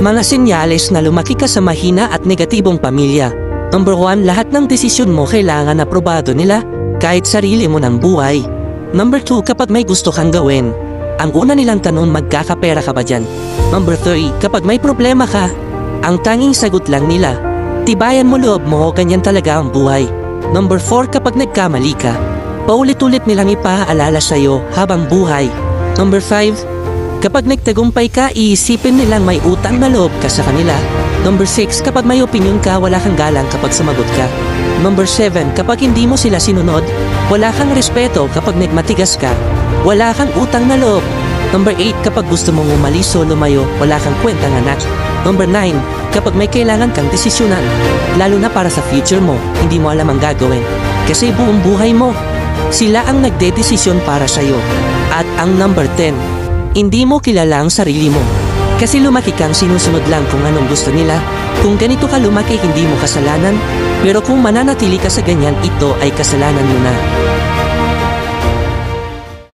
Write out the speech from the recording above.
Mga senyales na lumaki ka sa mahina at negatibong pamilya. Number 1, lahat ng desisyon mo kailangan aprobado nila, kahit sarili mo ng buhay. Number 2, kapag may gusto kang gawin, ang una nilang tanong, magkakapera ka ba dyan? Number 3, kapag may problema ka, ang tanging sagot lang nila, tibayan mo loob mo, ganyan talaga ang buhay. Number 4, kapag nagkamali ka, paulit-ulit nilang ipaalala sa'yo habang buhay. Number 5, kapag nagtagumpay ka, iisipin nilang may utang na loob ka sa kanila. Number 6, kapag may opinion ka, wala kang galang kapag sumagot ka. Number 7, kapag hindi mo sila sinunod, wala kang respeto kapag nagmatigas ka. Wala kang utang na loob. Number 8, kapag gusto mong umalis o lumayo, wala kang kwentang anak. Number 9, kapag may kailangan kang desisyonan, lalo na para sa future mo, hindi mo alam ang gagawin. Kasi buong buhay mo, sila ang nagdedesisyon para sa'yo. At ang number 10, hindi mo kilala ang sarili mo. Kasi lumaki kang sinusunod lang kung anong gusto nila. Kung ganito ka lumaki, hindi mo kasalanan. Pero kung mananatili ka sa ganyan, ito ay kasalanan mo na.